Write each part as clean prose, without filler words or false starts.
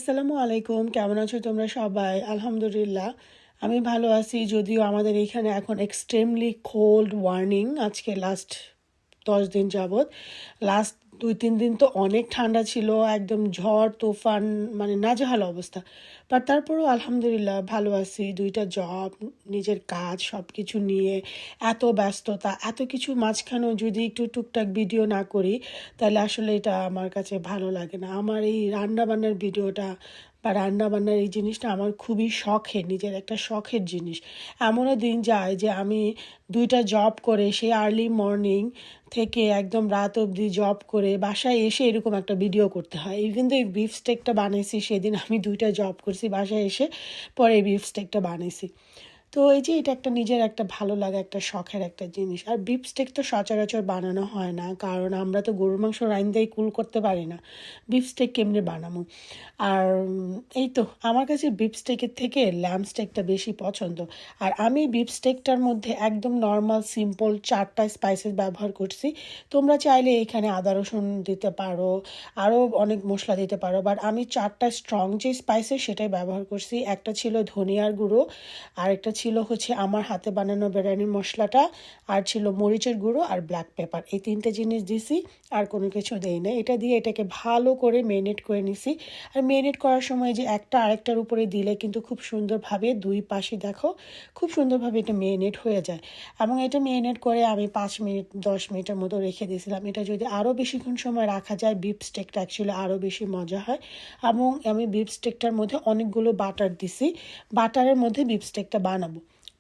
আসসালামু আলাইকুম, কেমন আছো তোমরা সবাই? আলহামদুলিল্লাহ আমি ভালো আছি। যদিও আমাদের এখানে এখন এক্সট্রিমলি কোল্ড ওয়ার্নিং, আজকে লাস্ট 10 দিন যাবৎ। লাস্ট 2-3 দিন তো অনেক ঠান্ডা ছিল, একদম ঝড় তুফান, মানে নাজেহাল অবস্থা। বাট তারপরেও আলহামদুলিল্লাহ ভালো আছি। 2টা জব, নিজের কাজ, সব কিছু নিয়ে এত ব্যস্ততা, এত কিছু মাঝখানেও যদি একটু টুকটাক ভিডিও না করি তাহলে আসলে এটা আমার কাছে ভালো লাগে না। আমার এই রান্নাবান্নার ভিডিওটা বা রান্নাবান্নার এই জিনিসটা আমার খুবই শখের, নিজের একটা শখের জিনিস। এমনও দিন যায় যে আমি 2টা জব করে সেই আর্লি মর্নিং থেকে একদম রাত অবধি জব করে বাসায় এসে এরকম একটা ভিডিও করতে হয়। ইভেন তো এই বিফ স্টেকটা বানাইছি সেদিন আমি 2টা জব করছি, বাসায় এসে পরে এই বিফ স্টেকটা বানাইছি। তো এই যে এটা একটা নিজের একটা ভালো লাগা, একটা শখের একটা জিনিস। আর বিফ স্টেক তো সচরাচর বানানো হয় না, কারণ আমরা তো গরুর মাংস রাইন্দাই কুল করতে পারি না, বিফ স্টেক কেমনে বানাবো। আর এই তো আমার কাছে বিফ স্টেকের থেকে ল্যাম্ব স্টেকটা বেশি পছন্দ। আর আমি বিফ স্টেকটার মধ্যে একদম নর্মাল সিম্পল 4টা স্পাইসেস ব্যবহার করছি। তোমরা চাইলে এখানে আদা রসুন দিতে পারো, আরও অনেক মশলা দিতে পারো, বাট আমি 4টা স্ট্রং যে স্পাইসেস সেটাই ব্যবহার করছি। একটা ছিল ধনিয়ার গুঁড়ো, আরেকটা ছিল হচ্ছে আমার হাতে বানানো বিরিয়ানির মশলাটা, আর ছিল মরিচের গুঁড়ো আর ব্ল্যাক পেপার। এই 3টে জিনিস দিছি, আর কোনো কিছু দেই না। এটা দিয়ে এটাকে ভালো করে মেরিনেট করে নিছি। আর মেরিনেট করার সময় যে একটা আরেকটার উপরে দিলে কিন্তু খুব সুন্দরভাবে দুই পাশে দেখো খুব সুন্দরভাবে এটা মেরিনেট হয়ে যায়। এবং এটা মেরিনেট করে আমি 5 মিনিট 10 মিনিটের মতো রেখে দিয়েছিলাম। এটা যদি আরও বেশিক্ষণ সময় রাখা যায় বিফ স্টেকটা অ্যাকচুয়ালি আরও বেশি মজা হয়। এবং আমি বিফ স্টেকটার মধ্যে অনেকগুলো বাটার দিছি, বাটারের মধ্যে বিফ স্টেকটা বানাবো।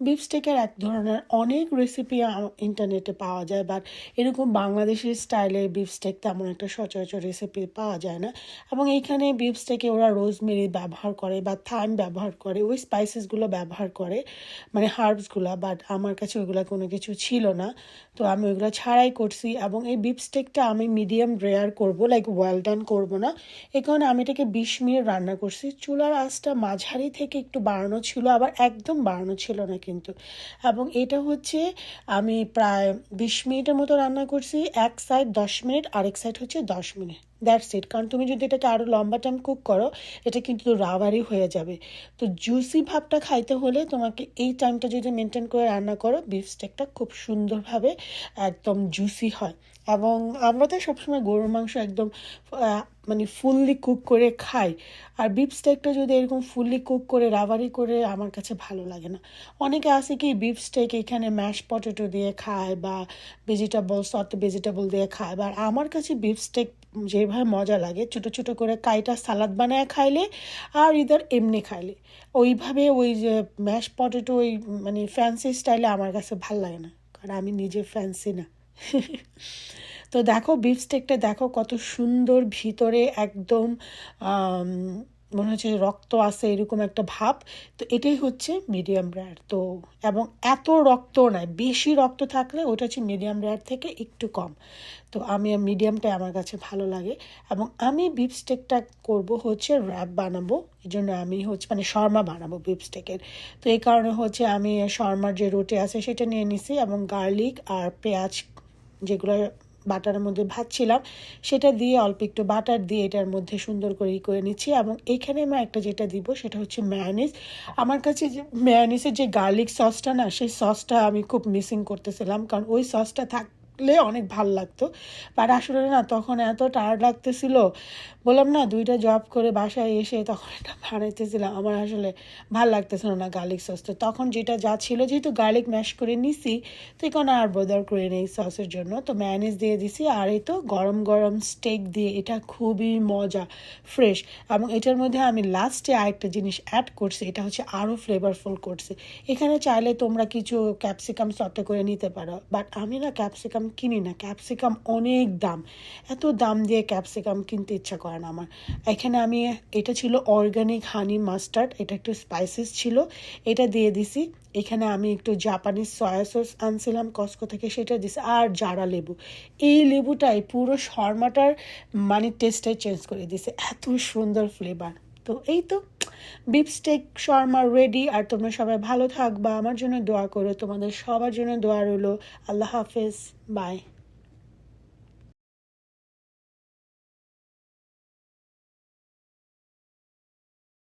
বিফ স্টেকের এক ধরনের অনেক রেসিপি ইন্টারনেটে পাওয়া যায়, বাট এরকম বাংলাদেশি স্টাইলে বিফ স্টেক তেমন একটা সচরাচর রেসিপি পাওয়া যায় না। এবং এইখানে বিফ স্টেকে ওরা রোজমেরি ব্যবহার করে বা থাইম ব্যবহার করে, ওই স্পাইসেসগুলো ব্যবহার করে, মানে হার্বসগুলো। বাট আমার কাছে ওইগুলো কোনো কিছু ছিল না, তো আমি ওইগুলো ছাড়াই করছি। এবং এই বিফ স্টেকটা আমি মিডিয়াম রেয়ার করবো, লাইক ওয়েল ডান করবো না। এই কারণে আমি এটাকে 20 মিনিট রান্না করছি। চুলার আঁচটা মাঝারি থেকে একটু বাড়ানো ছিল, আবার একদম বাড়ানো ছিল না কিন্তু। এবং এটা হচ্ছে আমি প্রায় 20 মিনিটের মতো রান্না করছি। এক সাইড 10 মিনিট, আরেক সাইড হচ্ছে 10 মিনিট, দ্যাটস ইট। কারণ তুমি যদি এটাকে আরও লম্বা টাইম কুক করো এটা কিন্তু রাবারি হয়ে যাবে। তো জুসি ভাবটা খাইতে হলে তোমাকে এই টাইমটা যদি মেনটেন করে রান্না করো, বিফ স্টেকটা খুব সুন্দরভাবে একদম জুসি হয়। এবং আমরা তো সবসময় গরুর মাংস একদম মানে ফুললি কুক করে খাই, আর বিফ স্টেকটা যদি এরকম ফুললি কুক করে রাবারি করে আমার কাছে ভালো লাগে না। অনেকে আছে কি বিফ স্টেক এখানে ম্যাশ পটেটো দিয়ে খায় বা ভেজিটেবল দিয়ে খায়, বা আমার কাছে বিফ স্টেক যেভাবে মজা লাগে ছোটো ছোটো করে কাইটা সালাদ বানায় খাইলে, আর ইদার এমনি খাইলে, ওইভাবে ওই যে ম্যাশ পটেটো ওই মানে ফ্যান্সি স্টাইলে আমার কাছে ভাল লাগে না, কারণ আমি নিজে ফ্যান্সি না। তো দেখো বিফ স্টেকটা দেখো কত সুন্দর, ভিতরে একদম মনে হচ্ছে রক্ত আছে এরকম একটা ভাব। তো এটাই হচ্ছে মিডিয়াম রেয়ার। তো এবং এত রক্ত নয়, বেশি রক্ত থাকলে ওটা হচ্ছে মিডিয়াম রেয়ার থেকে একটু কম। তো আমি মিডিয়ামটাই আমার কাছে ভালো লাগে। এবং আমি বিফ স্টেকটা করবো হচ্ছে র্যাপ বানাবো, এই জন্য আমি হচ্ছে মানে শর্মা বানাবো বিফ স্টেকের। তো এই কারণে হচ্ছে আমি শর্মার যে রুটি আছে সেটা নিয়ে নিছি, এবং গার্লিক আর পেঁয়াজ যেগুলো বাটারের মধ্যে ভাজছিলাম সেটা দিয়ে অল্প একটু বাটার দিয়ে এটার মধ্যে সুন্দর করে করে নিচ্ছি। এবং এখানে আমি একটা যেটা দিব সেটা হচ্ছে মেয়োনিজ। আমার কাছে যে মেয়োনিজের যে গার্লিক সসটা না, সেই সসটা আমি খুব মিসিং করতেছিলাম, কারণ ওই সসটা থাকলে অনেক ভালো লাগতো। বাট আসলে না তখন এত টায়ার্ড লাগতেছিল, বললাম না 2টা জব করে বাসায় এসে তখন এটা বানাইতেছিলাম, আমার আসলে ভাল লাগতেছিল না গার্লিক সস। তো তখন যেটা যা ছিল, যেহেতু গার্লিক ম্যাশ করে নিছি তো এখন আর বোদার করে নেই সসের জন্য, তো ম্যায়োনিজ দিয়ে দিছি। আর এই তো গরম গরম স্টেক দিয়ে, এটা খুবই মজা, ফ্রেশ। এবং এটার মধ্যে আমি লাস্টে আরেকটা জিনিস অ্যাড করছি, এটা হচ্ছে আরও ফ্লেভারফুল করছে। এখানে চাইলে তোমরা কিছু ক্যাপসিকাম সটে করে নিতে পারো, বাট আমি না ক্যাপসিকাম কিনি না, ক্যাপসিকাম অনেক দাম, এত দাম দিয়ে ক্যাপসিকাম কিনতে ইচ্ছা করে না আমার। এখানে আমি এটা ছিল অর্গানিক হানি মাস্টার্ড, এটা একটু স্পাইসেস ছিল, এটা দিয়ে দিছি। এখানে আমি একটু জাপানিজ সয়া সস আনছিলাম কস্কো থেকে, সেটা দিছি। আর জারা লেবু, এই লেবুটাই পুরো শর্মাটার মানে টেস্টটাই চেঞ্জ করে দিছে, এত সুন্দর ফ্লেভার। তো এই তো বিফ স্টেক শর্মা রেডি। আর তোমরা সবাই ভালো থাকবা, আমার জন্য দোয়া করো, তোমাদের সবার জন্য দোয়া রইলো। আল্লাহ হাফেজ, বাই।